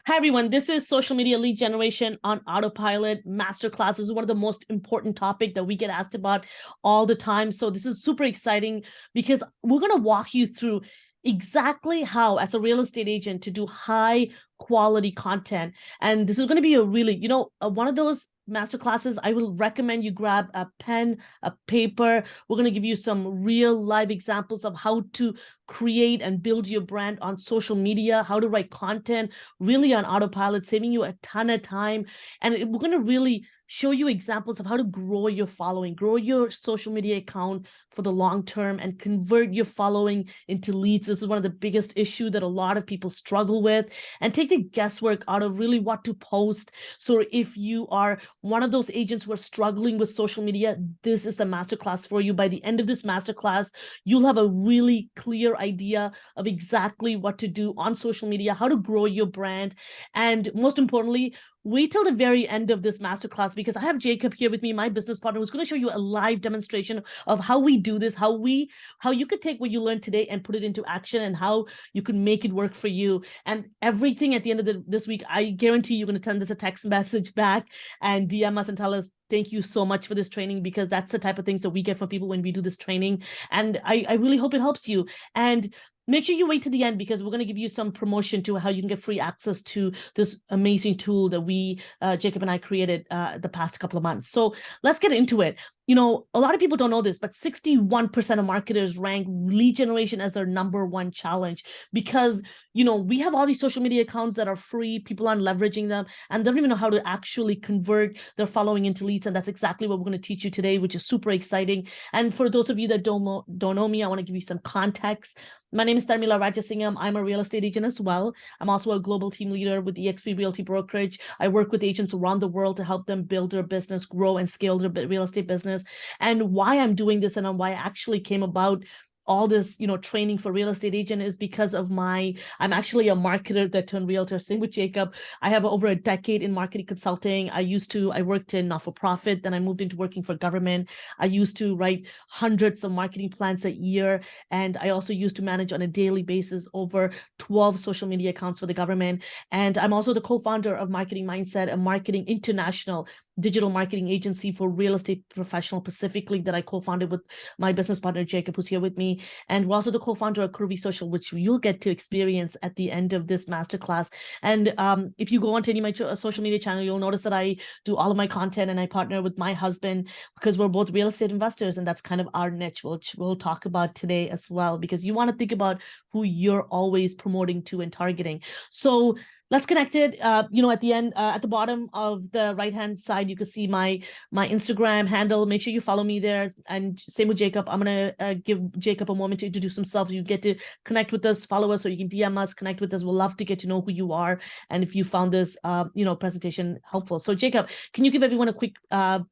Hi, everyone. This is social media lead generation on Autopilot Masterclass. This is one of the most important topics that we get asked about all the time. So this is super exciting because we're going to walk you through exactly how, as a real estate agent, to do high quality content. And this is going to be a really, one of those master classes. I will recommend you grab a pen, a paper. We're going to give you some real live examples of how to create and build your brand on social media, how to write content really on autopilot, saving you a ton of time. And we're going to really show you examples of how to grow your following, grow your social media account for the long term, and convert your following into leads. This is one of the biggest issues that a lot of people struggle with, and take the guesswork out of really what to post. So if you are one of those agents who are struggling with social media, this is the masterclass for you. By the end of this masterclass, you'll have a really clear idea of exactly what to do on social media, how to grow your brand, and most importantly, wait till the very end of this masterclass, because I have Jacob here with me, my business partner, who's going to show you a live demonstration of how we do this, how you could take what you learned today and put it into action, and how you can make it work for you. And everything at the end of this week, I guarantee you're going to send us a text message back and DM us and tell us, thank you so much for this training, because that's the type of things that we get from people when we do this training. And I really hope it helps you. And make sure you wait to the end, because we're going to give you some promotion to how you can get free access to this amazing tool that Jacob and I created the past couple of months. So let's get into it. A lot of people don't know this, but 61% of marketers rank lead generation as their number one challenge, because, we have all these social media accounts that are free. People aren't leveraging them, and they don't even know how to actually convert their following into leads. And that's exactly what we're going to teach you today, which is super exciting. And for those of you that don't know me, I want to give you some context. My name is Tharmila Rajasingam. I'm a real estate agent as well. I'm also a global team leader with eXp Realty brokerage. I work with agents around the world to help them build their business, grow and scale their real estate business. And why I'm doing this, and why I actually came about all this, training for real estate agent, is because of I'm actually a marketer that turned realtor. Same with Jacob. I have over a decade in marketing consulting. I worked in not-for-profit, then I moved into working for government. I used to write hundreds of marketing plans a year. And I also used to manage on a daily basis over 12 social media accounts for the government. And I'm also the co-founder of Marketing Mindset, a marketing international digital marketing agency for real estate professional specifically, that I co-founded with my business partner, Jacob, who's here with me. And we're also the co-founder of Karuvi Social, which you'll get to experience at the end of this masterclass. And if you go onto any of my social media channel, you'll notice that I do all of my content, and I partner with my husband, because we're both real estate investors. And that's kind of our niche, which we'll talk about today as well, because you want to think about who you're always promoting to and targeting. So let's connect it. At the end, at the bottom of the right-hand side, you can see my Instagram handle. Make sure you follow me there. And same with Jacob. I'm going to give Jacob a moment to introduce himself. You get to connect with us, follow us, or you can DM us, connect with us. We'll love to get to know who you are, and if you found this, presentation helpful. So Jacob, can you give everyone a quick,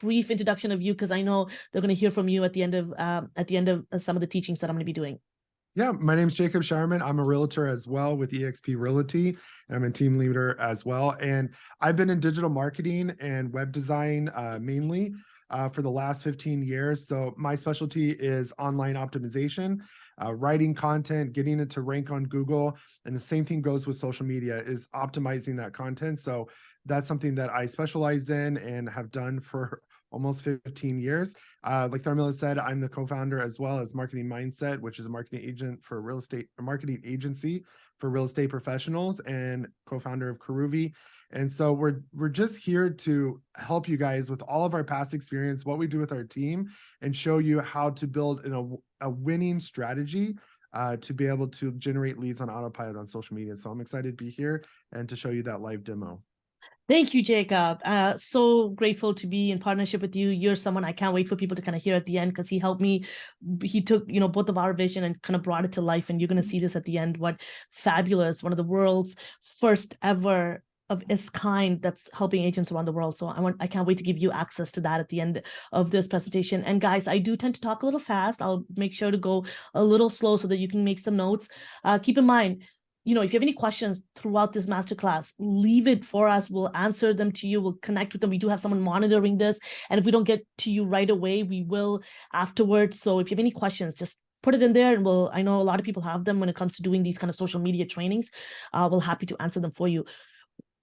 brief introduction of you? Because I know they're going to hear from you at the end of some of the teachings that I'm going to be doing. Yeah, my name's Jacob Shireman. I'm a realtor as well with eXp Realty, and I'm a team leader as well. And I've been in digital marketing and web design mainly for the last 15 years. So my specialty is online optimization, writing content, getting it to rank on Google. And the same thing goes with social media, is optimizing that content. So that's something that I specialize in and have done for almost 15 years. Like Tharmila said, I'm the co-founder as well as Marketing Mindset, which is a marketing agency for real estate professionals, and co-founder of Karuvi. And so we're just here to help you guys with all of our past experience, what we do with our team, and show you how to build a winning strategy to be able to generate leads on autopilot on social media. So I'm excited to be here and to show you that live demo. Thank you, Jacob. So grateful to be in partnership with you. You're someone I can't wait for people to kind of hear at the end, because he helped me. He took, both of our vision and kind of brought it to life. And you're going to see this at the end. What fabulous, one of the world's first ever of its kind that's helping agents around the world. So I can't wait to give you access to that at the end of this presentation. And guys, I do tend to talk a little fast. I'll make sure to go a little slow so that you can make some notes. Keep in mind, if you have any questions throughout this masterclass, leave it for us. We'll answer them to you. We'll connect with them. We do have someone monitoring this. And if we don't get to you right away, we will afterwards. So if you have any questions, just put it in there, and I know a lot of people have them when it comes to doing these kind of social media trainings. We're happy to answer them for you.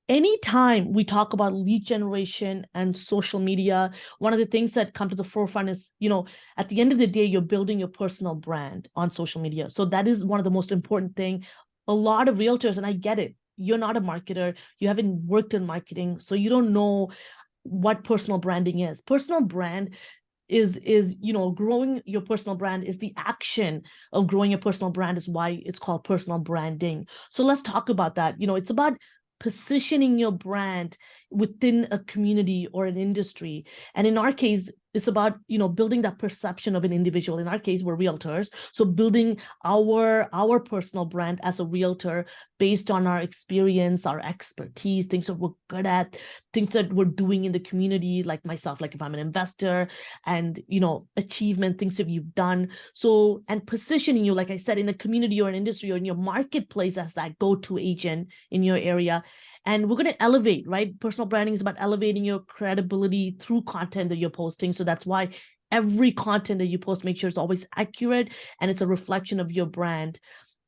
anytime we talk about lead generation and social media, one of the things that come to the forefront is, at the end of the day, you're building your personal brand on social media. So that is one of the most important thing. A lot of realtors, and I get it, you're not a marketer, you haven't worked in marketing, so you don't know what personal branding is. Personal brand is growing your personal brand is the action of growing your personal brand, is why it's called personal branding. So let's talk about that. It's about positioning your brand within a community or an industry. And in our case, it's about, building that perception of an individual. In our case, we're realtors. So building our personal brand as a realtor based on our experience, our expertise, things that we're good at, things that we're doing in the community, like myself, like if I'm an investor, and, achievement, things that you've done. So, and positioning you, like I said, in a community or an industry or in your marketplace as that go-to agent in your area. And we're going to elevate, right? Personal branding is about elevating your credibility through content that you're posting. So that's why every content that you post, make sure it's always accurate and it's a reflection of your brand.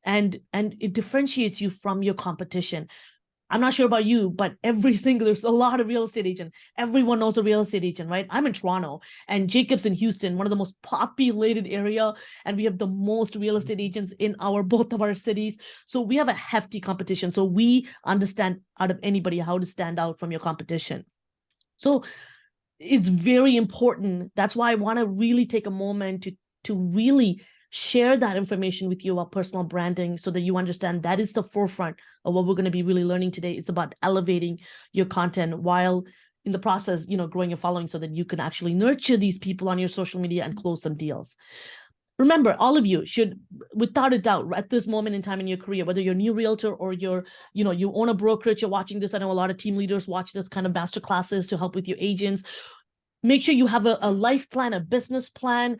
And it differentiates you from your competition. I'm not sure about you, but there's a lot of real estate agents. Everyone knows a real estate agent, right? I'm in Toronto and Jacob's in Houston, one of the most populated area. And we have the most real estate agents in both of our cities. So we have a hefty competition. So we understand out of anybody how to stand out from your competition. So it's very important. That's why I want to really take a moment to really share that information with you about personal branding so that you understand that is the forefront of what we're going to be really learning today. It's about elevating your content while in the process, growing your following so that you can actually nurture these people on your social media and close some deals. Remember, all of you should, without a doubt, at this moment in time in your career, whether you're a new realtor or you own a brokerage, you're watching this. I know a lot of team leaders watch this kind of master classes to help with your agents. Make sure you have a life plan, a business plan,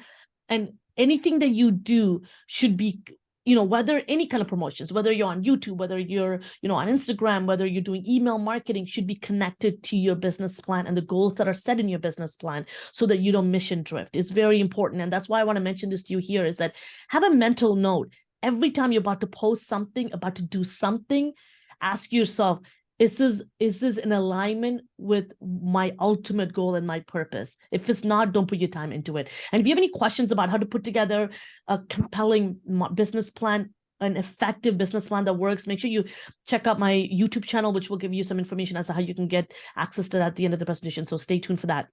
and anything that you do should be, whether any kind of promotions, whether you're on YouTube, whether you're, on Instagram, whether you're doing email marketing, should be connected to your business plan and the goals that are set in your business plan so that you don't mission drift. It's very important. And that's why I want to mention this to you here is that have a mental note. Every time you're about to post something, about to do something, ask yourself, is this in alignment with my ultimate goal and my purpose? If it's not, don't put your time into it. And if you have any questions about how to put together a compelling business plan, an effective business plan that works, make sure you check out my YouTube channel, which will give you some information as to how you can get access to that at the end of the presentation. So stay tuned for that.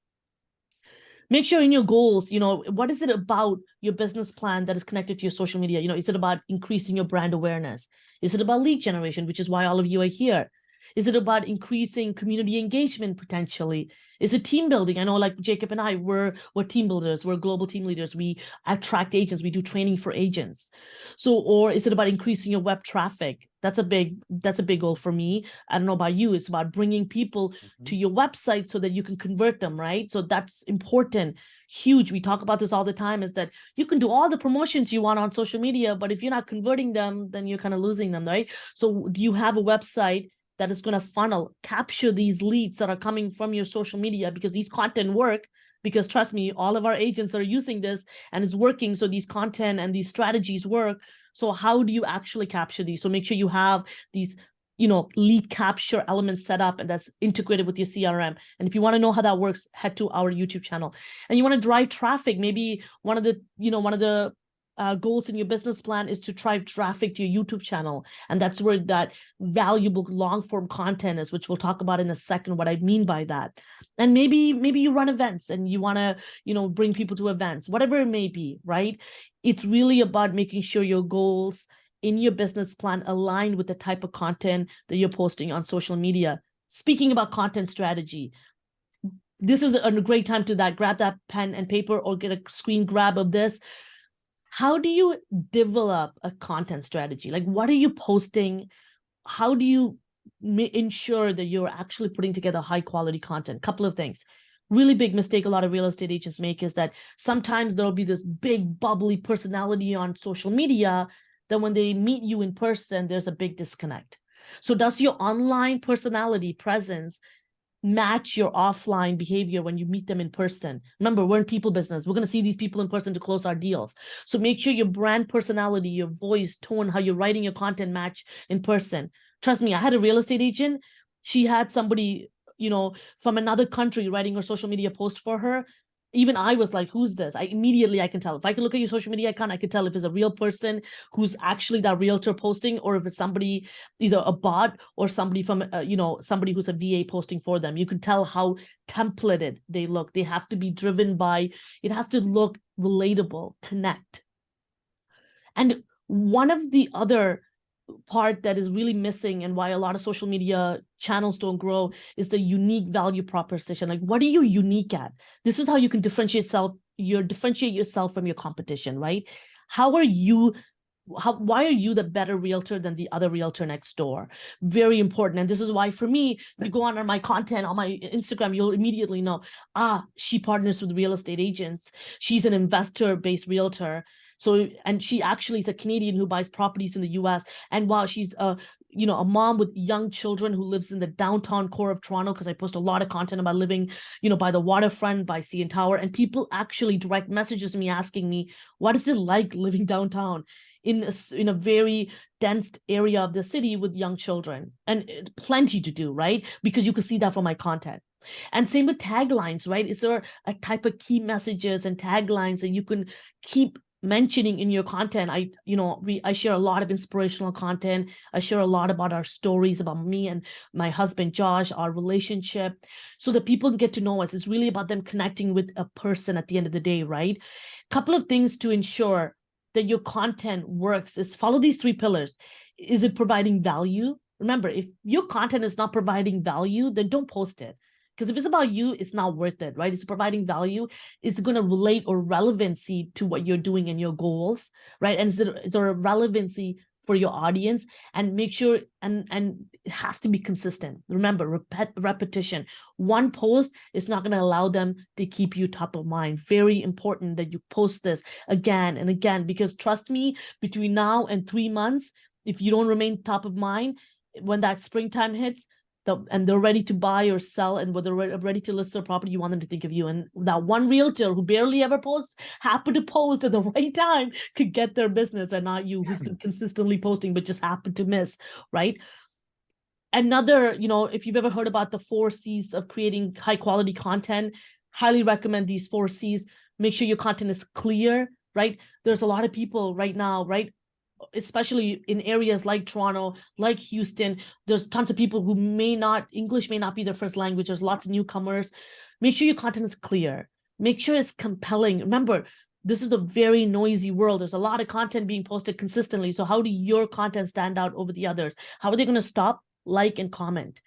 Make sure in your goals, what is it about your business plan that is connected to your social media? Is it about increasing your brand awareness? Is it about lead generation, which is why all of you are here? Is it about increasing community engagement potentially? Is it team building? I know like Jacob and I, we're team builders, we're global team leaders. We attract agents, we do training for agents. So, or is it about increasing your web traffic? That's a big goal for me. I don't know about you. It's about bringing people to your website so that you can convert them, right? So that's important, huge. We talk about this all the time, is that you can do all the promotions you want on social media, but if you're not converting them, then you're kind of losing them, right? So do you have a website that is going to capture these leads that are coming from your social media, because these content work, because trust me, all of our agents are using this and it's working. So these content and these strategies work. So how do you actually capture these? So make sure you have these, lead capture elements set up and that's integrated with your CRM. And if you want to know how that works, head to our YouTube channel. And you want to drive traffic. Maybe one of the goals in your business plan is to drive traffic to your YouTube channel. And that's where that valuable long form content is, which we'll talk about in a second, what I mean by that. And maybe you run events and you want to, bring people to events, whatever it may be, right? It's really about making sure your goals in your business plan align with the type of content that you're posting on social media. Speaking about content strategy, this is a great time to grab that pen and paper or get a screen grab of this. How do you develop a content strategy? Like, what are you posting? How do you ensure that you're actually putting together high quality content? Couple of things. Really big mistake a lot of real estate agents make is that sometimes there'll be this big bubbly personality on social media that when they meet you in person, there's a big disconnect. So does your online personality presence match your offline behavior when you meet them in person? Remember, we're in people business. We're going to see these people in person to close our deals. So make sure your brand personality, your voice, tone, how you're writing your content match in person. Trust me, I had a real estate agent. she had somebody, from another country writing her social media post for her. Even I was like, who's this? I can tell. If I can look at your social media account, I could tell if it's a real person who's actually that realtor posting, or if it's somebody, either a bot or somebody from, somebody who's a VA posting for them. You can tell how templated they look. They have to be driven by, it has to look relatable, connect. And one of the other part that is really missing, and why a lot of social media channels don't grow, is the unique value proposition. Like, what are you unique at? This is how you can differentiate yourself from your competition, right? Why are you the better realtor than the other realtor next door? Very important. And this is why, for me, if you go on my content on my Instagram, you'll immediately know, she partners with real estate agents. She's an investor-based realtor. So, and she actually is a Canadian who buys properties in the US. And while she's a mom with young children who lives in the downtown core of Toronto, because I post a lot of content about living, by the waterfront, by CN Tower. And people actually direct messages me asking me, what is it like living downtown in a very dense area of the city with young children? And plenty to do, right? Because you can see that from my content. And same with taglines, right? Is there a type of key messages and taglines that you can keep mentioning in your content? I share a lot of inspirational content. I share a lot about our stories, about me and my husband Josh, our relationship, so that people can get to know us. It's really about them connecting with a person at the end of the day, right? Couple of things to ensure that your content works is follow these 3 pillars. Is it providing value? Remember, if your content is not providing value, then don't post it. Because if it's about you, it's not worth it, right? It's providing value. It's going to relate or relevancy to what you're doing and your goals, right? And is there a relevancy for your audience? And make sure, and it has to be consistent. Remember, repetition. One post is not going to allow them to keep you top of mind. Very important that you post this again and again, because trust me, between now and 3 months, if you don't remain top of mind, when that springtime hits, and they're ready to buy or sell, and when they're ready to list their property, you want them to think of you. And that one realtor who barely ever posts, happened to post at the right time, could get their business, and not you, who's been consistently posting but just happened to miss, right? Another, if you've ever heard about the 4 C's of creating high quality content, highly recommend these 4 C's. Make sure your content is clear, right? There's a lot of people right now, right, especially in areas like Toronto, like Houston, there's tons of people who English may not be their first language. There's lots of newcomers. Make sure your content is clear. Make sure it's compelling. Remember, this is a very noisy world. There's a lot of content being posted consistently. So how do your content stand out over the others? How are they going to stop, like, and comment?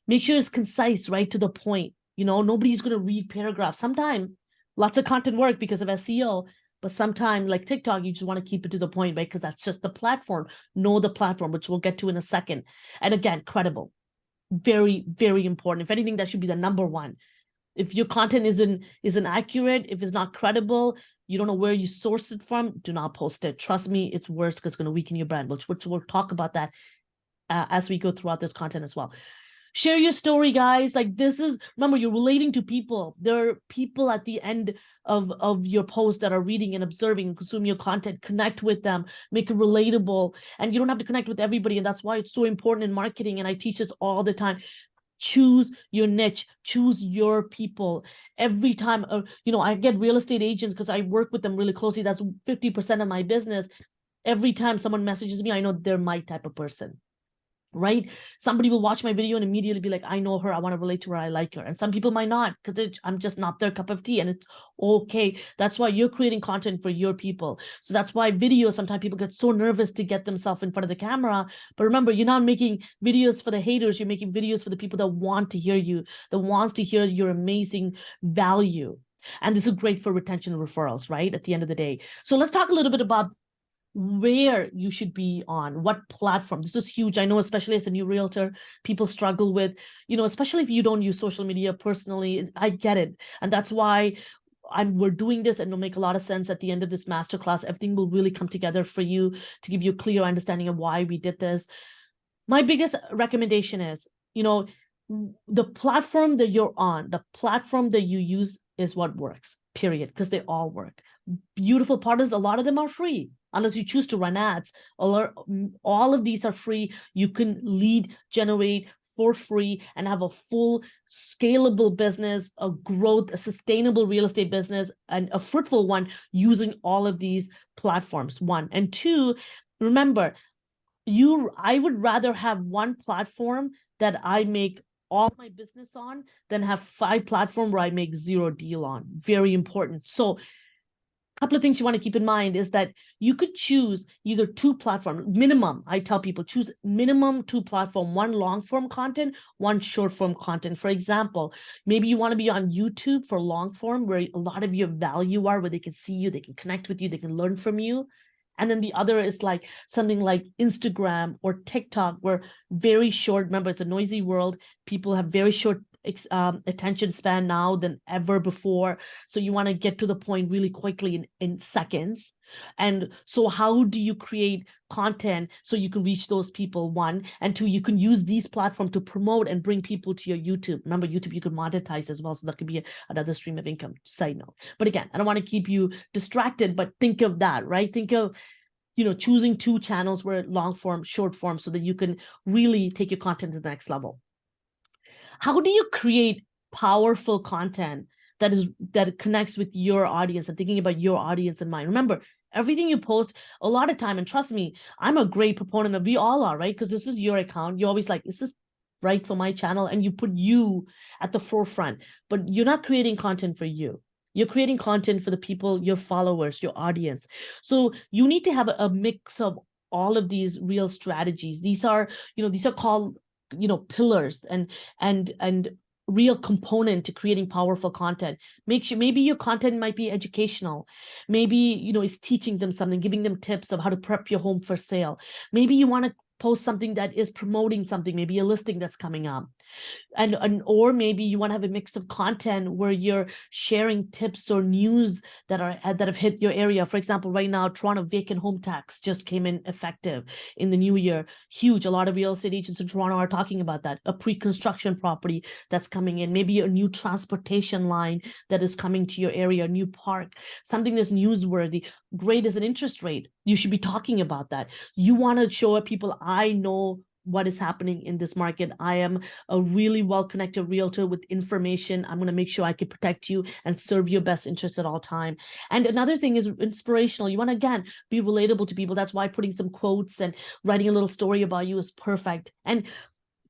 Make sure it's concise, right, to the point. Nobody's going to read paragraphs. Sometimes lots of content work because of SEO, but sometimes, like TikTok, you just want to keep it to the point, right? Because that's just the platform. Know the platform, which we'll get to in a second. And again, credible. Very, very important. If anything, that should be the number one. If your content isn't accurate, if it's not credible, you don't know where you source it from, do not post it. Trust me, it's worse, because it's going to weaken your brand, which we'll talk about that as we go throughout this content as well. Share your story, guys. Like, remember, you're relating to people. There are people at the end of your post that are reading and observing and consuming your content. Connect with them, make it relatable. And you don't have to connect with everybody. And that's why it's so important in marketing. And I teach this all the time. Choose your niche, choose your people. Every time, I get real estate agents because I work with them really closely. That's 50% of my business. Every time someone messages me, I know they're my type of person. Right? Somebody will watch my video and immediately be like, I know her, I want to relate to her, I like her. And some people might not, because I'm just not their cup of tea, and it's okay. That's why you're creating content for your people. So that's why videos, sometimes people get so nervous to get themselves in front of the camera. But remember, you're not making videos for the haters, you're making videos for the people that want to hear you, that wants to hear your amazing value. And this is great for retention and referrals, right? At the end of the day. So let's talk a little bit about where you should be on, what platform. This is huge. I know, especially as a new realtor, people struggle with, especially if you don't use social media personally. I get it. And that's why we're doing this, and it'll make a lot of sense at the end of this masterclass. Everything will really come together for you to give you a clear understanding of why we did this. My biggest recommendation is, the platform that you're on, the platform that you use is what works, period, because they all work. Beautiful part is a lot of them are free, unless you choose to run ads. All of these are free. You can lead generate for free and have a full scalable business, a growth, a sustainable real estate business, and a fruitful one using all of these platforms, one. And two, remember, I would rather have one platform that I make all my business on than have 5 platforms where I make 0 deal on. Very important. So couple of things you want to keep in mind is that you could choose either 2 platforms, minimum. I tell people choose minimum 2 platforms, one long form content, one short form content. For example, maybe you want to be on YouTube for long form where a lot of your value are, where they can see you, they can connect with you, they can learn from you. And then the other is like something like Instagram or TikTok, where very short, remember, it's a noisy world. People have very short attention span now than ever before. So you want to get to the point really quickly in seconds. And so how do you create content so you can reach those people, one, and two, you can use these platforms to promote and bring people to your YouTube. Remember, YouTube, you could monetize as well. So that could be another stream of income, side note. But again, I don't want to keep you distracted, but think of that, right? Think of, choosing 2 channels where long form, short form, so that you can really take your content to the next level. How do you create powerful content that connects with your audience and thinking about your audience in mind? Remember, everything you post, a lot of time, and trust me, I'm a great proponent of, we all are, right? Because this is your account. You're always like, is this right for my channel? And you put you at the forefront, but you're not creating content for you. You're creating content for the people, your followers, your audience. So you need to have a mix of all of these real strategies. These are called pillars and real component to creating powerful content. Make sure maybe your content might be educational, maybe it's teaching them something, giving them tips of how to prep your home for sale. Maybe you want to post something that is promoting something, maybe a listing that's coming up. And or maybe you want to have a mix of content where you're sharing tips or news that have hit your area. For example, right now, Toronto vacant home tax just came in effective in the new year. Huge. A lot of real estate agents in Toronto are talking about that. A pre-construction property that's coming in, maybe a new transportation line that is coming to your area, a new park, something that's newsworthy. Great as an interest rate. You should be talking about that. You want to show people, I know what is happening in this market. I am a really well-connected realtor with information. I'm going to make sure I can protect you and serve your best interest at all time. And another thing is inspirational. You want to, again, be relatable to people. That's why putting some quotes and writing a little story about you is perfect. And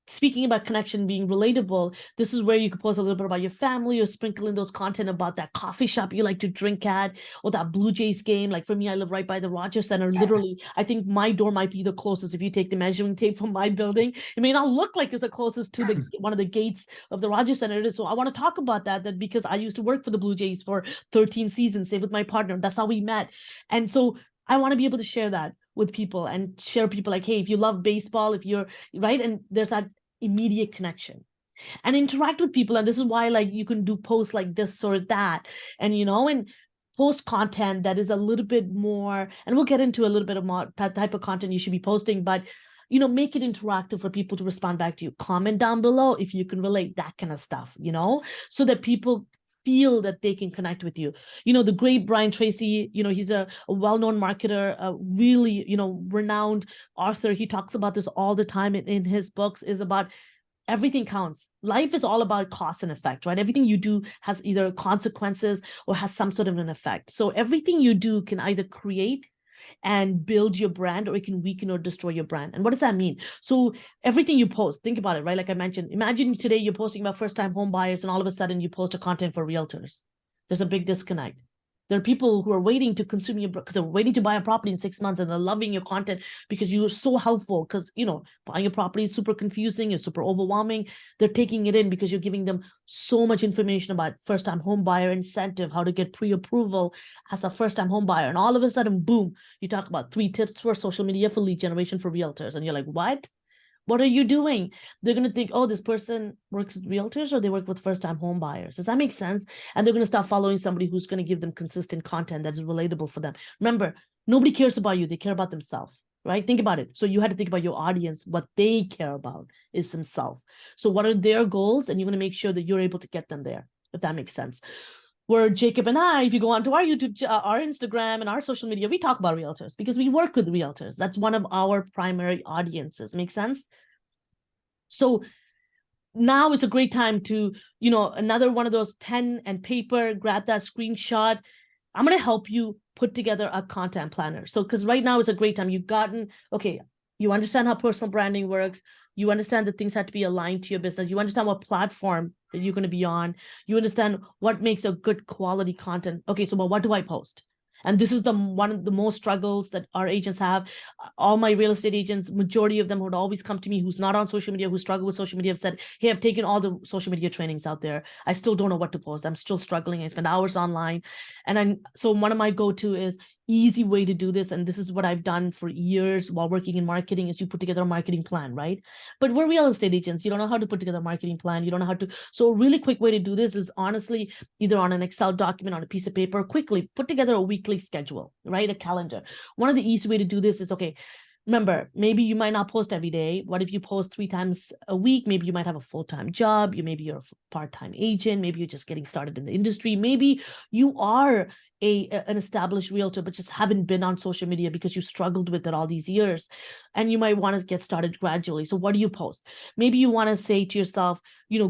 speaking about connection being relatable, this is where you could post a little bit about your family or sprinkle in those content about that coffee shop you like to drink at or that Blue Jays game. Like for me, I live right by the Rogers Center. Literally, I think my door might be the closest. If you take the measuring tape from my building, it may not look like it's the closest to the one of the gates of the Rogers Center. So I want to talk about that because I used to work for the Blue Jays for 13 seasons, stay with my partner. That's how we met. And so I want to be able to share that with people and share people like, hey, if you love baseball, if you're right, and there's that immediate connection and interact with people. And this is why, like, you can do posts like this or that, and and post content that is a little bit more, and we'll get into a little bit of more that type of content you should be posting, but make it interactive for people to respond back to you. Comment down below if you can relate, that kind of stuff, so that people feel that they can connect with you. The great Brian Tracy, he's a well-known marketer, a really, renowned author. He talks about this all the time in his books, is about everything counts. Life is all about cause and effect, right? Everything you do has either consequences or has some sort of an effect. So everything you do can either create and build your brand, or it can weaken or destroy your brand. And what does that mean? So everything you post, think about it, right? Like I mentioned, imagine today you're posting about first-time home buyers and all of a sudden you post a content for realtors. There's a big disconnect. There are people who are waiting to consume your, because they're waiting to buy a property in 6 months and they're loving your content because you are so helpful, because, buying a property is super confusing, it's super overwhelming. They're taking it in because you're giving them so much information about first-time home buyer incentive, how to get pre-approval as a first-time home buyer. And all of a sudden, boom, you talk about 3 tips for social media for lead generation for realtors. And you're like, what? What are you doing? They're going to think, oh, this person works with realtors or they work with first-time home buyers. Does that make sense? And they're going to start following somebody who's going to give them consistent content that is relatable for them. Remember, nobody cares about you. They care about themselves, right? Think about it. So you had to think about your audience. What they care about is themselves. So what are their goals? And you're going to make sure that you're able to get them there, if that makes sense. Where Jacob and I, if you go onto our YouTube, our Instagram and our social media, we talk about realtors because we work with realtors. That's one of our primary audiences. Make sense? So now is a great time to, another one of those pen and paper, grab that screenshot. I'm going to help you put together a content planner. So, because right now is a great time. Okay, you understand how personal branding works. You understand that things have to be aligned to your business. You understand what platform that you're going to be on. You understand what makes a good quality content. Okay, so what do I post? And this is one of the most struggles that our agents have. All my real estate agents, majority of them would always come to me who's not on social media, who struggle with social media, have said, hey, I've taken all the social media trainings out there. I still don't know what to post. I'm still struggling. I spend hours online. So one of my go-to is easy way to do this. And this is what I've done for years while working in marketing, is you put together a marketing plan, right? But we're real estate agents. You don't know how to put together a marketing plan. You don't know how to. So a really quick way to do this is honestly either on an Excel document, on a piece of paper, quickly put together a weekly schedule, right? A calendar. One of the easy way to do this is, okay, remember, maybe you might not post every day. What if you post 3 times a week? Maybe you might have a full-time job. Maybe you're a part-time agent. Maybe you're just getting started in the industry. Maybe you are an established realtor, but just haven't been on social media because you struggled with it all these years. And you might want to get started gradually. So what do you post? Maybe you want to say to yourself,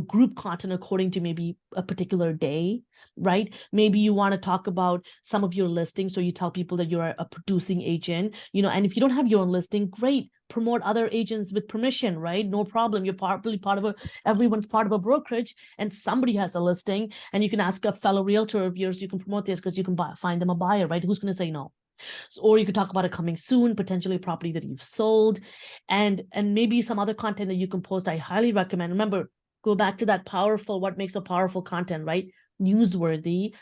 group content according to maybe a particular day, right? Maybe you want to talk about some of your listings. So you tell people that you're a producing agent, and if you don't have your own listing, great. Promote other agents with permission, right? No problem. You're probably everyone's part of a brokerage, and somebody has a listing, and you can ask a fellow realtor of yours, you can promote this because you can find them a buyer, right? Who's going to say no? So, or you could talk about it coming soon, potentially a property that you've sold, and maybe some other content that you can post. I highly recommend. Remember, go back to that what makes a powerful content, right? Newsworthy,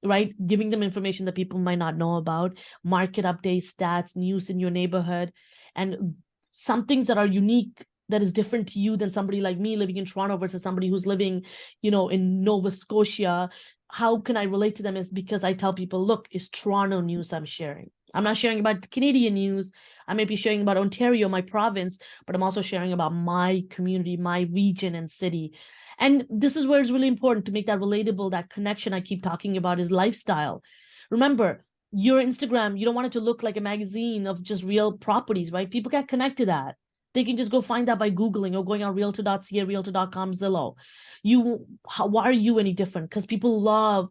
right? Giving them information that people might not know about, market updates, stats, news in your neighborhood, and some things that are unique, that is different to you than somebody like me living in Toronto versus somebody who's living, in Nova Scotia. How can I relate to them is because I tell people, look, it's Toronto news I'm sharing. I'm not sharing about Canadian news. I may be sharing about Ontario, my province, but I'm also sharing about my community, my region and city. And this is where it's really important to make that relatable, that connection I keep talking about is lifestyle. Remember, your Instagram, you don't want it to look like a magazine of just real properties, right? People can't connect to that. They can just go find that by Googling or going on realtor.ca, realtor.com, Zillow. Why are you any different? Because people love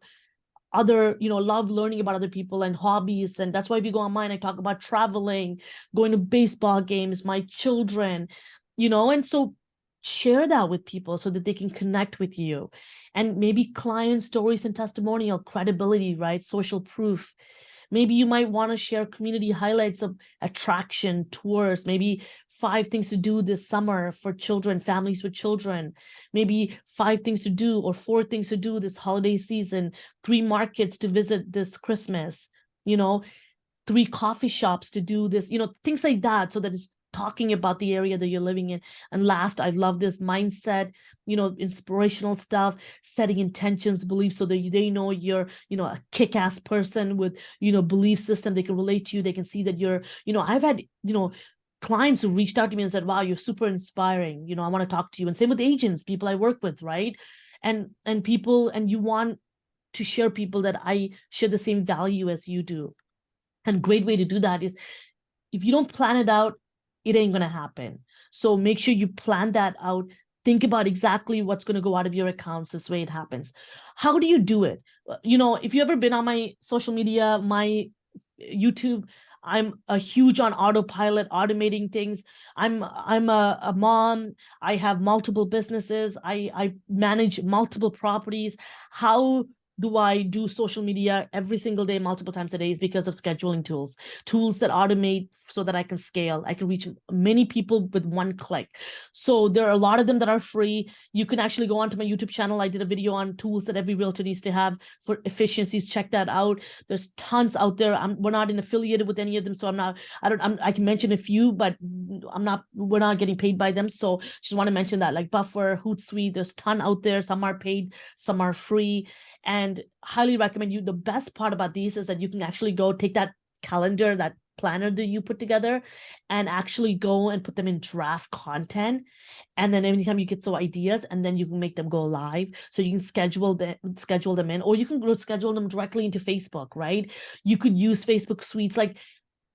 love learning about other people and hobbies. And that's why if you go on mine, I talk about traveling, going to baseball games, my children, and so share that with people so that they can connect with you. And maybe client stories and testimonial, credibility, right? Social proof. Maybe you might want to share community highlights of attraction, tours, maybe 5 things to do this summer for children, families with children, maybe 5 things to do or 4 things to do this holiday season, 3 markets to visit this Christmas, 3 coffee shops to do this, things like that, so that it's talking about the area that you're living in. And last, I love this mindset, inspirational stuff, setting intentions, beliefs, so that they know you're, a kick-ass person with, belief system. They can relate to you. They can see that you're, I've had, clients who reached out to me and said, wow, you're super inspiring. I want to talk to you. And same with agents, people I work with, right? And you want to share people that I share the same value as you do. And great way to do that is, if you don't plan it out, it ain't going to happen. So make sure you plan that out. Think about exactly what's going to go out of your accounts. This way it happens. How do you do it? If you've ever been on my social media, my YouTube, I'm a huge on autopilot, automating things. I'm a mom. I have multiple businesses. I manage multiple properties. How do I do social media every single day, multiple times a day? Is because of scheduling tools that automate so that I can scale. I can reach many people with one click. So there are a lot of them that are free. You can actually go onto my YouTube channel. I did a video on tools that every realtor needs to have for efficiencies. Check that out. There's tons out there. We're not affiliated with any of them. So I can mention a few, but we're not getting paid by them. So just want to mention that, like Buffer, Hootsuite, there's a ton out there. Some are paid, some are free. And highly recommend you. The best part about these is that you can actually go take that calendar, that planner that you put together, and actually go and put them in draft content. And then anytime you get ideas, and then you can make them go live. So you can schedule them in, or you can schedule them directly into Facebook, right? You could use Facebook suites. Like,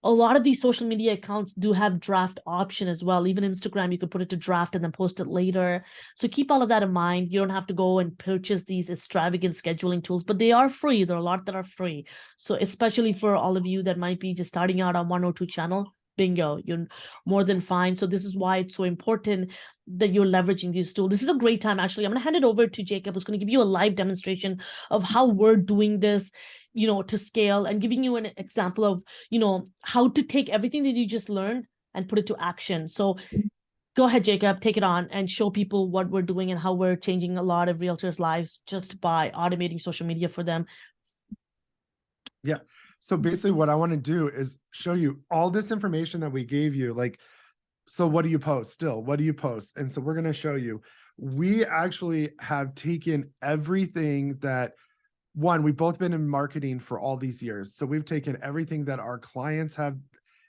a lot of these social media accounts do have draft option as well. Even Instagram, you could put it to draft and then post it later. So keep all of that in mind. You don't have to go and purchase these extravagant scheduling tools, but they are free. There are a lot that are free. So especially for all of you that might be just starting out on 102 channel, bingo, you're more than fine. So this is why it's so important that you're leveraging these tools. This is a great time. Actually, I'm going to hand it over to Jacob, who's going to give you a live demonstration of how we're doing this, to scale, and giving you an example of, how to take everything that you just learned and put it to action. So go ahead, Jacob, take it on and show people what we're doing and how we're changing a lot of realtors' lives just by automating social media for them. Yeah. So basically what I want to do is show you all this information that we gave you. Like, so what do you post still? What do you post? And so we're going to show you, we actually have taken everything that, one, we've both been in marketing for all these years. So we've taken everything that our clients have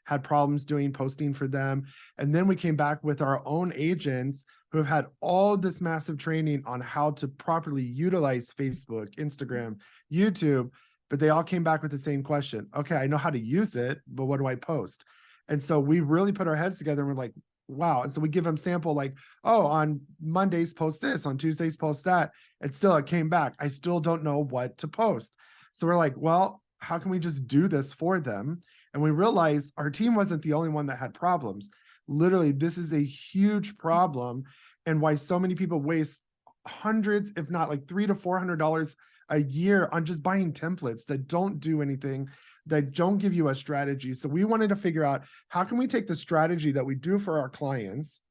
had problems doing, posting for them. And then we came back with our own agents who have had all this massive training on how to properly utilize Facebook, Instagram, YouTube, but they all came back with the same question. Okay, I know how to use it, but what do I post? And so we really put our heads together and we're like, wow. And so we give them sample like, oh, on Mondays post this, on Tuesdays post that. And still it came back. I still don't know what to post. So we're like, well, how can we just do this for them? And we realized our team wasn't the only one that had problems. Literally, this is a huge problem, and why so many people waste hundreds, if not like $300 to $400 a year on just buying templates that don't do anything, that don't give you a strategy. So we wanted to figure out, how can we take the strategy that we do for our clients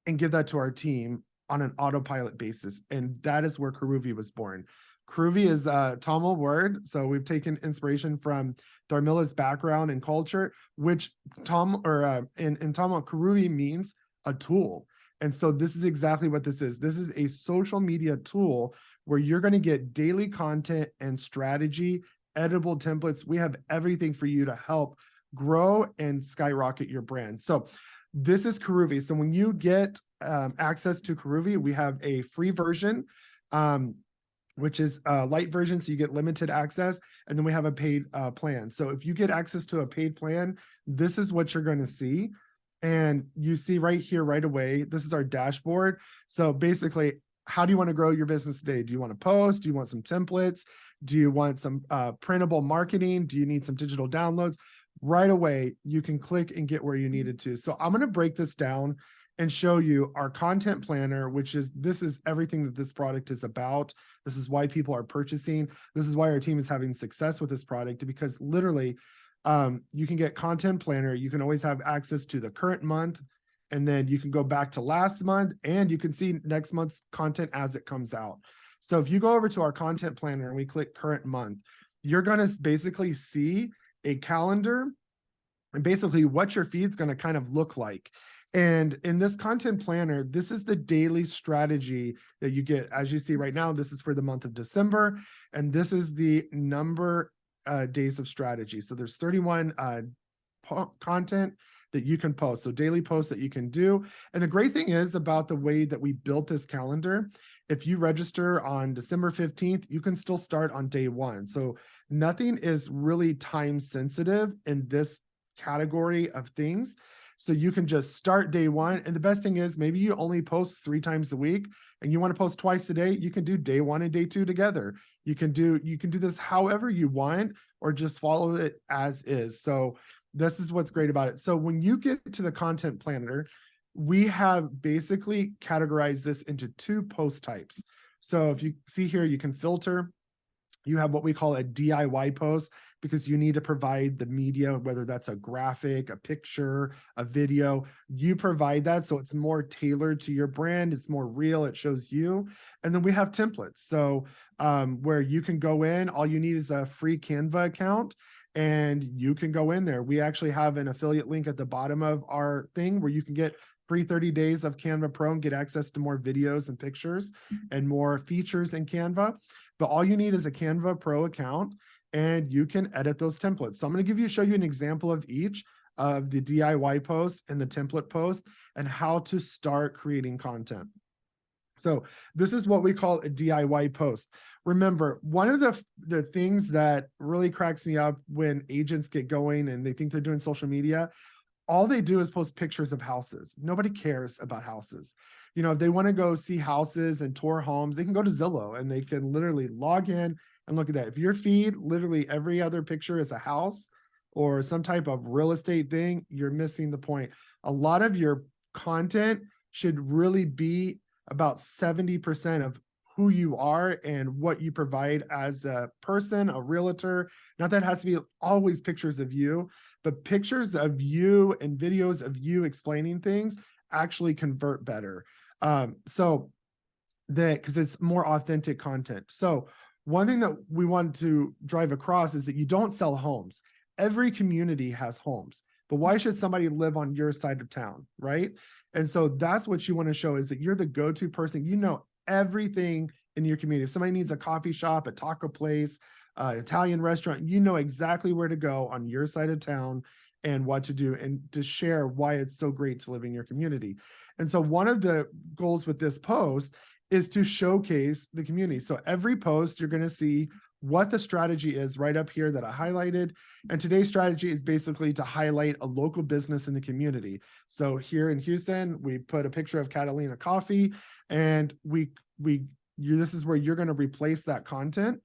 and give that to our team on an autopilot basis? And that is where Karuvi was born. Karuvi is a Tamil word. So we've taken inspiration from Tharmila's background and culture, which in Tamil, Karuvi means a tool. And so this is exactly what this is. This is a social media tool where you're going to get daily content and strategy, editable templates. We have everything for you to help grow and skyrocket your brand. So this is Karuvi. So when you get access to Karuvi, we have a free version, which is a light version. So you get limited access. And then we have a paid plan. So if you get access to a paid plan, this is what you're going to see. And you see right here, right away, this is our dashboard. So basically, how do you want to grow your business today? Do you want to post? Do you want some templates? Do you want some printable marketing? Do you need some digital downloads? Right away, you can click and get where you needed to. So I'm going to break this down and show you our content planner, which is, this is everything that this product is about. This is why people are purchasing. This is why our team is having success with this product, because literally, you can get content planner. You can always have access to the current month, and then you can go back to last month, and you can see next month's content as it comes out. So if you go over to our content planner and we click current month, you're going to basically see a calendar and basically what your feed's going to kind of look like. And in this content planner, this is the daily strategy that you get. As you see right now, this is for the month of December, and this is the number days of strategy. So there's 31 content that you can post. So daily posts that you can do. And the great thing is about the way that we built this calendar, if you register on December 15th, you can still start on day one. So nothing is really time sensitive in this category of things. So you can just start day one. And the best thing is, maybe you only post 3 times a week and you want to post twice a day. You can do day one and day two together. You can do this however you want, or just follow it as is. So this is what's great about it. So when you get to the content planner, we have basically categorized this into 2 post types. So if you see here, you can filter. You have what we call a DIY post, because you need to provide the media, whether that's a graphic, a picture, a video. You provide that, so it's more tailored to your brand. It's more real. It shows you. And then we have templates. So where you can go in, all you need is a free Canva account, and you can go in there. We actually have an affiliate link at the bottom of our thing where you can get free 30 days of Canva Pro and get access to more videos and pictures and more features in Canva. But all you need is a Canva Pro account, and you can edit those templates. So I'm going to show you an example of each of the DIY post and the template post and how to start creating content. So this is what we call a DIY post. Remember, one of the things that really cracks me up when agents get going and they think they're doing social media, all they do is post pictures of houses. Nobody cares about houses. You know, if they want to go see houses and tour homes, they can go to Zillow and they can literally log in and look at that. If your feed, literally every other picture is a house or some type of real estate thing, you're missing the point. A lot of your content should really be about 70% of who you are and what you provide as a person, a realtor. Not that it has to be always pictures of you, but pictures of you and videos of you explaining things actually convert better. So that, because it's more authentic content. So one thing that we want to drive across is that you don't sell homes. Every community has homes, but why should somebody live on your side of town, right? And so that's what you want to show, is that you're the go-to person. You know everything in your community. If somebody needs a coffee shop, a taco place, Italian restaurant, you know exactly where to go on your side of town and what to do, and to share why it's so great to live in your community. And so one of the goals with this post is to showcase the community. So every post, you're going to see what the strategy is right up here that I highlighted. And today's strategy is basically to highlight a local business in the community. So here in Houston, we put a picture of Catalina Coffee, and this is where you're going to replace that content.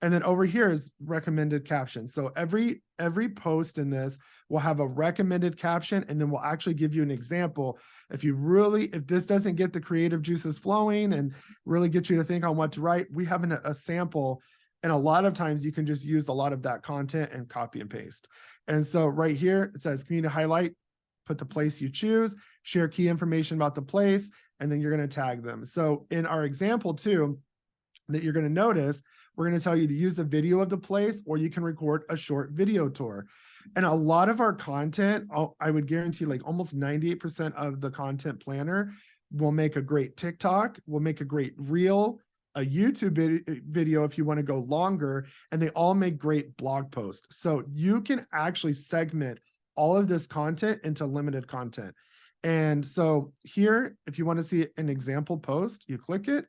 And then over here is recommended caption. So every post in this will have a recommended caption, and then we'll actually give you an example. If this doesn't get the creative juices flowing and really get you to think on what to write, we have a sample. And a lot of times you can just use a lot of that content and copy and paste. And so right here, it says community highlight, put the place you choose, share key information about the place, and then you're going to tag them. So in our example too, that you're going to notice, we're going to tell you to use a video of the place, or you can record a short video tour. And a lot of our content, I would guarantee like almost 98% of the content planner will make a great TikTok, will make a great reel, a YouTube video if you want to go longer, and they all make great blog posts. So you can actually segment all of this content into limited content. And so here, if you want to see an example post, you click it.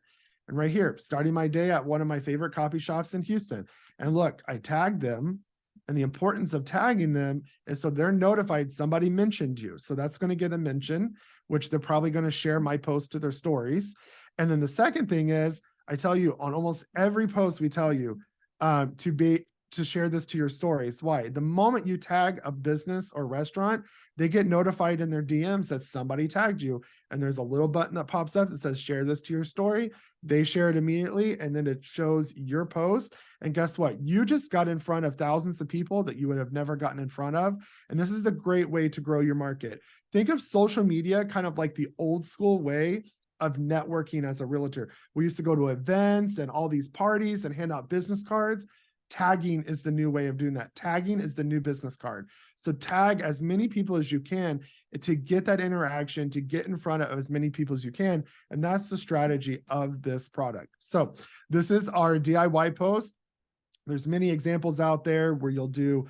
And right here, starting my day at one of my favorite coffee shops in Houston. And look, I tagged them. And the importance of tagging them is so they're notified somebody mentioned you. So that's going to get a mention, which they're probably going to share my post to their stories. And then the second thing is, I tell you on almost every post, we tell you to share this to your stories. Why? The moment you tag a business or restaurant, they get notified in their DMs that somebody tagged you. And there's a little button that pops up that says, share this to your story. They share it immediately, and then it shows your post. And guess what? You just got in front of thousands of people that you would have never gotten in front of. And this is a great way to grow your market. Think of social media kind of like the old school way of networking as a realtor. We used to go to events and all these parties and hand out business cards. Tagging is the new way of doing that. Tagging is the new business card. So tag as many people as you can to get that interaction, to get in front of as many people as you can. And that's the strategy of this product. So this is our DIY post. There's many examples out there where you'll do,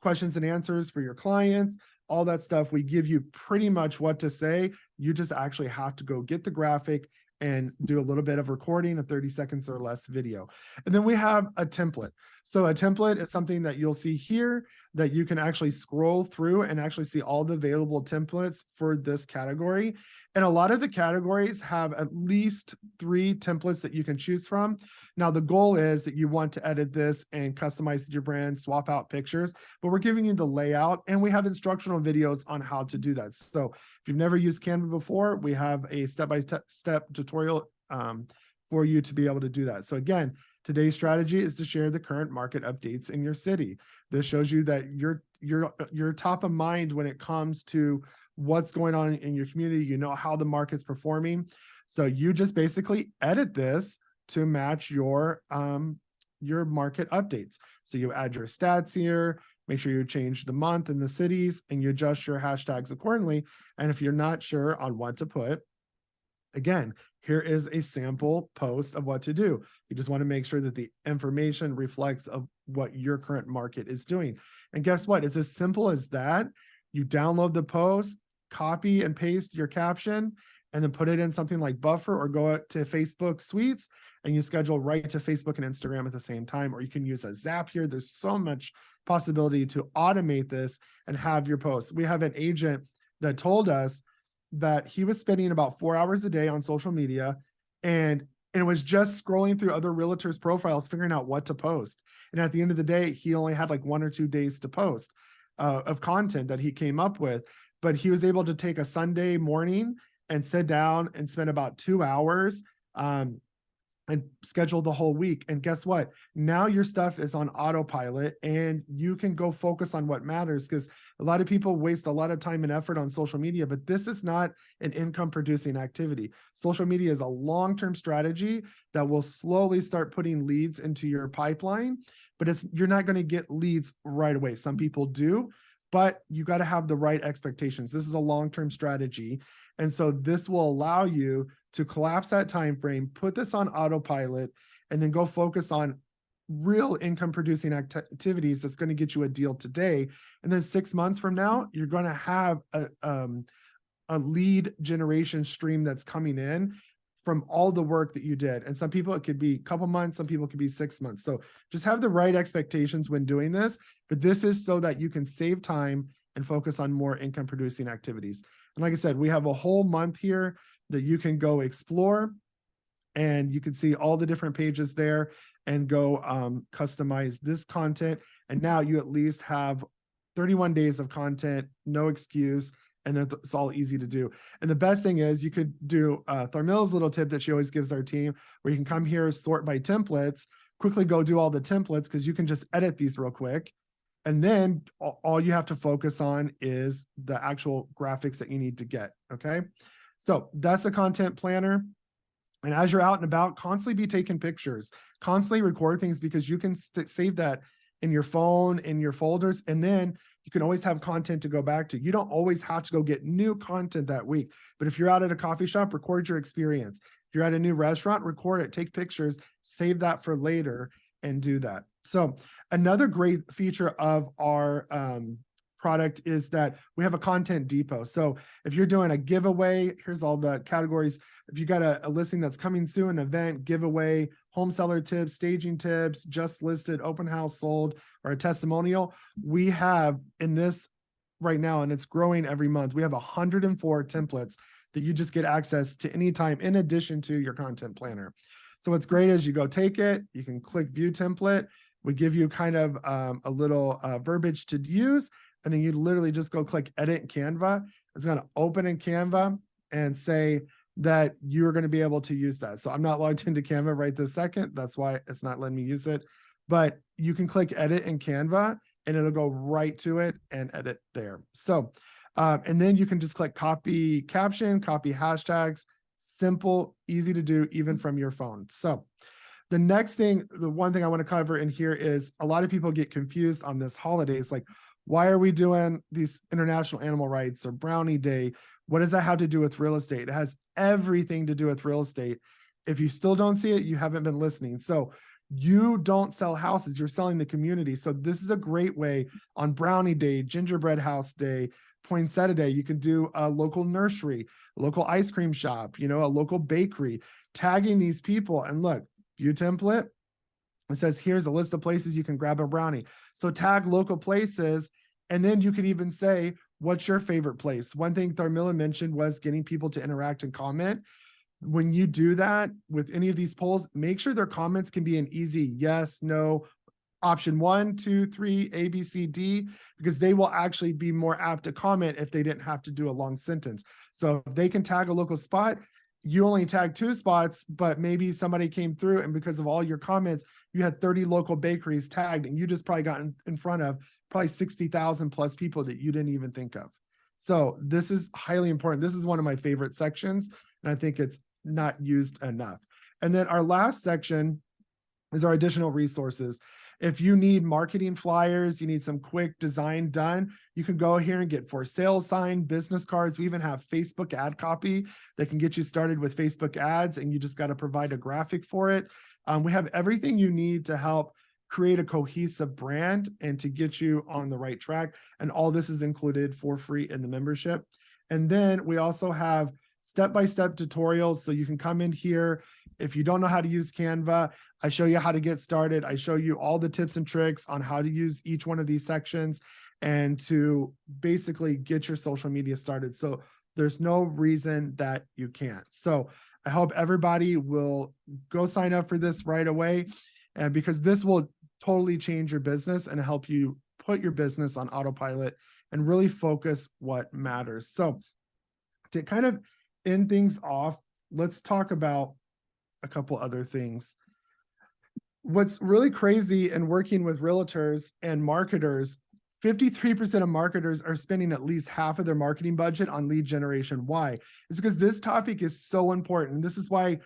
questions and answers for your clients, all that stuff. We give you pretty much what to say. You just actually have to go get the graphic and do a little bit of recording, a 30 seconds or less video. And then we have a template. So a template is something that you'll see here that you can actually scroll through and actually see all the available templates for this category. And a lot of the categories have at least 3 templates that you can choose from. Now, the goal is that you want to edit this and customize your brand, swap out pictures, but we're giving you the layout, and we have instructional videos on how to do that. So if you've never used Canva before, we have a step-by-step tutorial for you to be able to do that. So again, today's strategy is to share the current market updates in your city. This shows you that you're top of mind when it comes to what's going on in your community. You know how the market's performing. So you just basically edit this to match your market updates. So you add your stats here, make sure you change the month and the cities, and you adjust your hashtags accordingly. And if you're not sure on what to put, again, here is a sample post of what to do. You just want to make sure that the information reflects of what your current market is doing. And guess what? It's as simple as that. You download the post, copy and paste your caption, and then put it in something like Buffer, or go out to Facebook Suites and you schedule right to Facebook and Instagram at the same time, or you can use a Zapier. There's so much possibility to automate this and have your posts. We have an agent that told us that he was spending about 4 hours a day on social media, and it was just scrolling through other realtors' profiles, figuring out what to post. And at the end of the day, he only had like 1 or 2 days to post of content that he came up with. But he was able to take a Sunday morning and sit down and spend about 2 hours and schedule the whole week. And guess what? Now your stuff is on autopilot and you can go focus on what matters, because a lot of people waste a lot of time and effort on social media, but this is not an income producing activity. Social media is a long-term strategy that will slowly start putting leads into your pipeline, but you're not going to get leads right away. Some people do, but you got to have the right expectations. This is a long-term strategy. And so this will allow you to collapse that time frame, put this on autopilot, and then go focus on real income producing activities that's going to get you a deal today. And then 6 months from now, you're going to have a lead generation stream that's coming in from all the work that you did. And some people, it could be a couple months, some people it could be 6 months. So just have the right expectations when doing this, but this is so that you can save time and focus on more income producing activities. And like I said, we have a whole month here that you can go explore, and you can see all the different pages there and go customize this content. And now you at least have 31 days of content, no excuse, and then it's all easy to do. And the best thing is you could do Tharmila's little tip that she always gives our team, where you can come here, sort by templates, quickly go do all the templates, because you can just edit these real quick. And then all you have to focus on is the actual graphics that you need to get, okay? So that's the content planner. And as you're out and about, constantly be taking pictures, constantly record things, because you can save that in your phone, in your folders, and then you can always have content to go back to. You don't always have to go get new content that week. But if you're out at a coffee shop, record your experience. If you're at a new restaurant, record it, take pictures, save that for later, and do that. So another great feature of our product is that we have a content depot. So if you're doing a giveaway, here's all the categories. If you got a listing that's coming soon, an event, giveaway, home seller tips, staging tips, just listed, open house, sold, or a testimonial, we have in this right now, and it's growing every month, we have 104 templates that you just get access to anytime, in addition to your content planner. So what's great is you go take it, you can click view template. We give you kind of a little verbiage to use, and then you literally just go click edit in Canva. It's going to open in Canva and say that you're going to be able to use that. So I'm not logged into Canva right this second. That's why it's not letting me use it. But you can click edit in Canva and it'll go right to it and edit there. So, and then you can just click copy caption, copy hashtags, simple, easy to do even from your phone. So the next thing, the one thing I want to cover in here is a lot of people get confused on this holidays. Like, why are we doing these international animal rights or Brownie Day? What does that have to do with real estate? It has everything to do with real estate. If you still don't see it, you haven't been listening. So you don't sell houses, you're selling the community. So this is a great way on Brownie Day, Gingerbread House Day, Poinsettia Day. You can do a local nursery, a local ice cream shop, you know, a local bakery, tagging these people. And look, view template, it says here's a list of places you can grab a brownie. So tag local places, and then you could even say, what's your favorite place? One thing Tharmila mentioned was getting people to interact and comment. When you do that with any of these polls, make sure their comments can be an easy yes, no, option 1, 2, 3, A, B, C, D, because they will actually be more apt to comment if they didn't have to do a long sentence. So if they can tag a local spot, you only tag 2 spots, but maybe somebody came through and because of all your comments, you had 30 local bakeries tagged, and you just probably got in front of probably 60,000 plus people that you didn't even think of. So this is highly important. This is one of my favorite sections, and I think it's not used enough. And then our last section is our additional resources. If you need marketing flyers, you need some quick design done, you can go here and get for sale sign, business cards. We even have Facebook ad copy that can get you started with Facebook ads, and you just got to provide a graphic for it. We have everything you need to help create a cohesive brand and to get you on the right track. And all this is included for free in the membership. And then we also have step-by-step tutorials. So you can come in here. If you don't know how to use Canva, I show you how to get started. I show you all the tips and tricks on how to use each one of these sections and to basically get your social media started. So there's no reason that you can't. So I hope everybody will go sign up for this right away, and because this will totally change your business and help you put your business on autopilot and really focus what matters. So to kind of end things off, let's talk about a couple other things. What's really crazy in working with realtors and marketers, 53% of marketers are spending at least half of their marketing budget on lead generation. Why? It's because this topic is so important. This is why,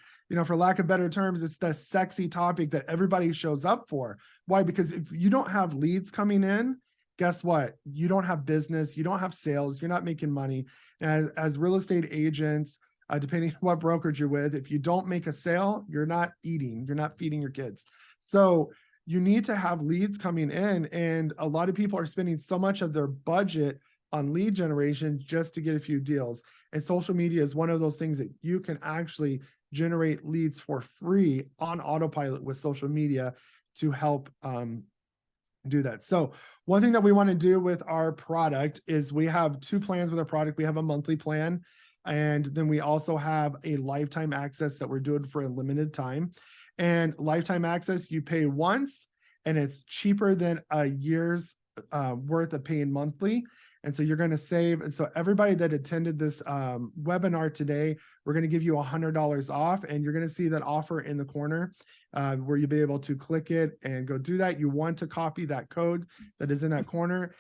for lack of better terms, it's the sexy topic that everybody shows up for. Why? Because if you don't have leads coming in, guess what? You don't have business, you don't have sales, you're not making money. And as real estate agents, depending on what brokerage you're with, if you don't make a sale, you're not eating, you're not feeding your kids. So you need to have leads coming in, and a lot of people are spending so much of their budget on lead generation just to get a few deals. And social media is one of those things that you can actually generate leads for free on autopilot with social media to help do that. So one thing that we want to do with our product is we have two plans with our product. We have a monthly plan, and then we also have a lifetime access that we're doing for a limited time. And lifetime access, you pay once, and it's cheaper than a year's worth of paying monthly. And so you're going to save. And so everybody that attended this webinar today, we're going to give you $100 off, and you're going to see that offer in the corner where you'll be able to click it and go do that. You want to copy that code that is in that corner.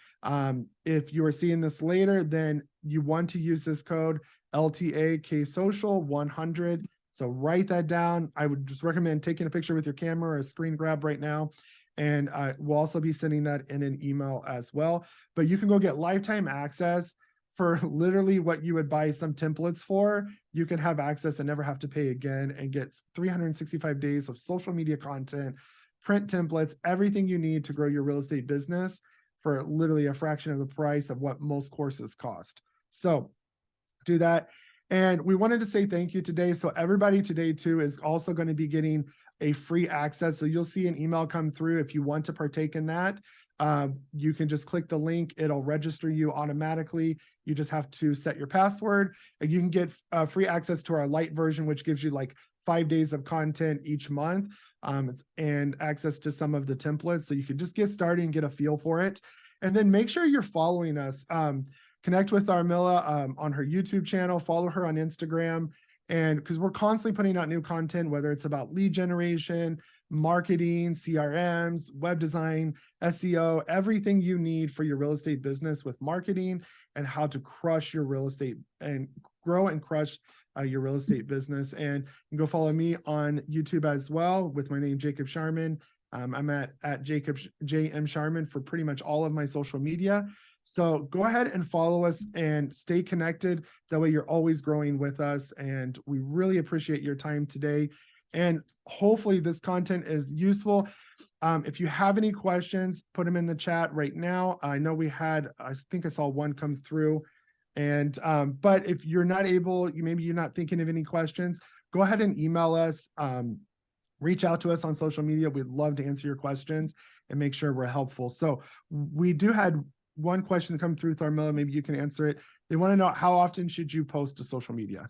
If you are seeing this later, then you want to use this code LTA kvSOCIAL 100. So write that down. I would just recommend taking a picture with your camera or a screen grab right now. And we'll also be sending that in an email as well. But you can go get lifetime access for literally what you would buy some templates for. You can have access and never have to pay again, and get 365 days of social media content, print templates, everything you need to grow your real estate business for literally a fraction of the price of what most courses cost. So do that. And we wanted to say thank you today. So everybody today too is also going to be getting a free access. So you'll see an email come through. If you want to partake in that, you can just click the link. It'll register you automatically. You just have to set your password, and you can get free access to our light version, which gives you like 5 days of content each month, and access to some of the templates. So you can just get started and get a feel for it. And then make sure you're following us. Connect with Tharmila on her YouTube channel, follow her on Instagram, and because we're constantly putting out new content, whether it's about lead generation, marketing, CRMs, web design, SEO, everything you need for your real estate business with marketing and how to crush your real estate and grow and crush your real estate business. And you can go follow me on YouTube as well with my name, Jacob Shireman. I'm at Jacob JM Shireman for pretty much all of my social media. So go ahead and follow us and stay connected. That way you're always growing with us. And we really appreciate your time today. And hopefully this content is useful. If you have any questions, put them in the chat right now. I know I think I saw one come through. And but if you're not able, maybe you're not thinking of any questions, go ahead and email us. Reach out to us on social media. We'd love to answer your questions and make sure we're helpful. So we do had one question to come through, Tharmila. Maybe you can answer it. They want to know, how often should you post to social media?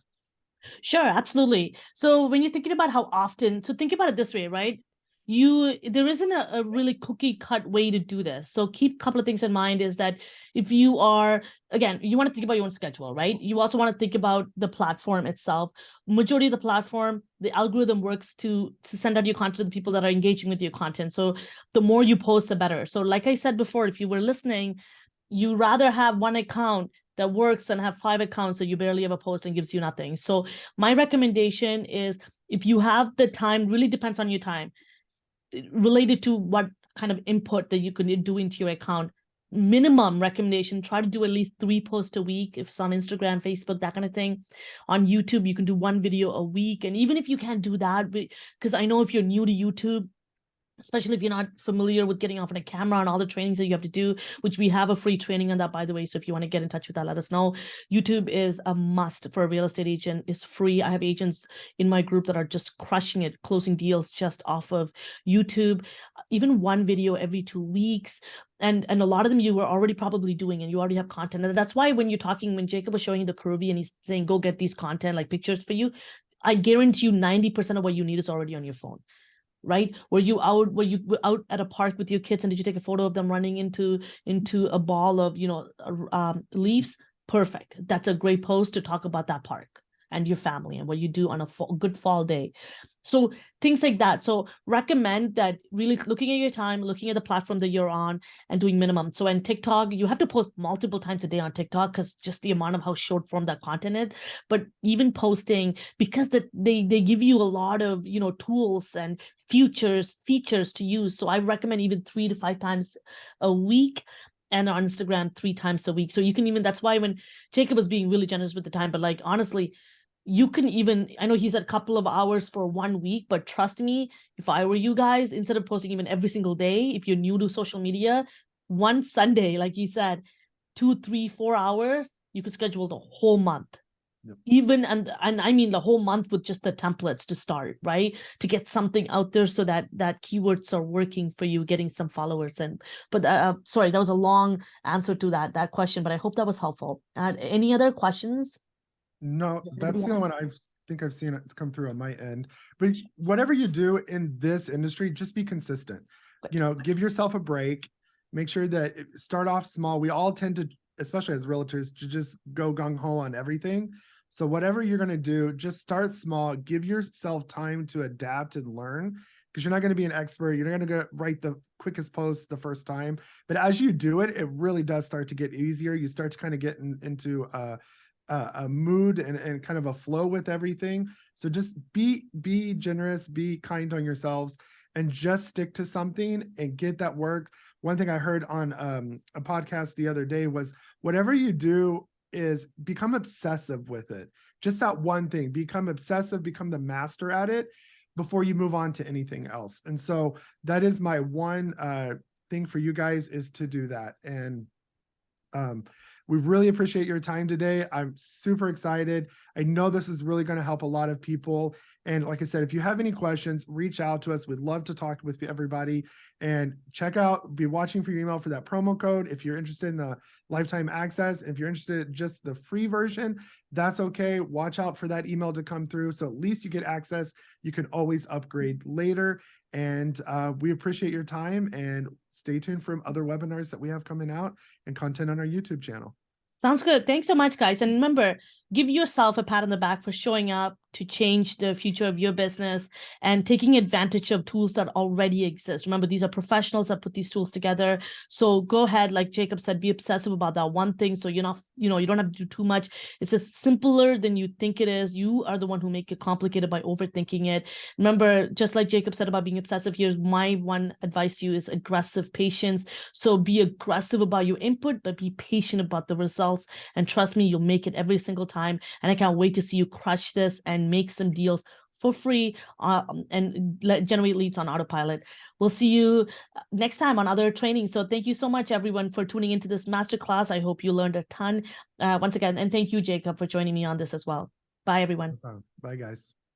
Sure, absolutely. So when you're thinking about how often, so think about it this way, right? There isn't a really cookie cut way to do this. So keep a couple of things in mind is that if you are, again, you want to think about your own schedule, right? You also want to think about the platform itself. Majority of the platform, the algorithm works to send out your content to the people that are engaging with your content. So the more you post, the better. So like I said before, if you were listening, you rather have one account that works than have 5 accounts that you barely ever post and gives you nothing. So my recommendation is, if you have the time, really depends on your time, related to what kind of input that you can do into your account. Minimum recommendation, try to do at least 3 posts a week. If it's on Instagram, Facebook, that kind of thing. On YouTube, you can do 1 video a week. And even if you can't do that, because I know if you're new to YouTube, especially if you're not familiar with getting off on a camera and all the trainings that you have to do, which we have a free training on that, by the way. So if you want to get in touch with that, let us know. YouTube is a must for a real estate agent. It's free. I have agents in my group that are just crushing it, closing deals just off of YouTube, even one video every 2 weeks. And a lot of them you were already probably doing, and you already have content. And that's why when you're talking, when Jacob was showing you the Karuvi and he's saying, go get these content, like pictures for you, I guarantee you 90% of what you need is already on your phone. Right? Were you out at a park with your kids and did you take a photo of them running into a ball of, leaves? Perfect. That's a great post to talk about that park and your family and what you do on a good fall day. So things like that. So recommend that really looking at your time, looking at the platform that you're on and doing minimum. So in TikTok, you have to post multiple times a day on TikTok because just the amount of how short form that content is. But even posting, because they give you a lot of, tools and features to use. So I recommend even 3 to 5 times a week, and on Instagram 3 times a week. So you can even, that's why when Jacob was being really generous with the time, but like, honestly, you can even, I know he's a couple of hours for 1 week, but trust me, if I were you guys, instead of posting even every single day, if you're new to social media, one Sunday, like he said, 2, 3, 4 hours, you could schedule the whole month. Yep. Even, and I mean the whole month with just the templates to start, right? To get something out there so that keywords are working for you, getting some followers. And, but sorry, that was a long answer to that question, but I hope that was helpful. Any other questions? No, that's the only one I think I've seen it's come through on my end. But whatever you do in this industry, just be consistent. Give yourself a break. Make sure that start off small. We all tend to, especially as realtors, to just go gung-ho on everything. So whatever you're going to do, just start small. Give yourself time to adapt and learn, because you're not going to be an expert. You're not going to write the quickest post the first time. But as you do it, it really does start to get easier. You start to kind of get into a mood and kind of a flow with everything. So just be generous, be kind on yourselves, and just stick to something and get that work. One thing I heard on a podcast the other day was, whatever you do is become obsessive with it. Just that one thing, become obsessive, become the master at it before you move on to anything else. And so that is my one thing for you guys, is to do that. And we really appreciate your time today. I'm super excited. I know this is really going to help a lot of people. And like I said, if you have any questions, reach out to us. We'd love to talk with everybody. And be watching for your email for that promo code if you're interested in the lifetime access. And if you're interested in just the free version, that's okay. Watch out for that email to come through, so at least you get access. You can always upgrade later. And we appreciate your time, and stay tuned for other webinars that we have coming out and content on our YouTube channel. Sounds good. Thanks so much, guys. And remember, give yourself a pat on the back for showing up to change the future of your business and taking advantage of tools that already exist. Remember, these are professionals that put these tools together. So go ahead, like Jacob said, be obsessive about that one thing. So you're not, you don't have to do too much. It's just simpler than you think it is. You are the one who make it complicated by overthinking it. Remember, just like Jacob said about being obsessive, here's my one advice to you is aggressive patience. So be aggressive about your input, but be patient about the results. And trust me, you'll make it every single time. And I can't wait to see you crush this and make some deals for free and generate leads on Autopilot. We'll see you next time on other trainings. So thank you so much, everyone, for tuning into this masterclass. I hope you learned a ton once again. And thank you, Jacob, for joining me on this as well. Bye, everyone. Bye, guys.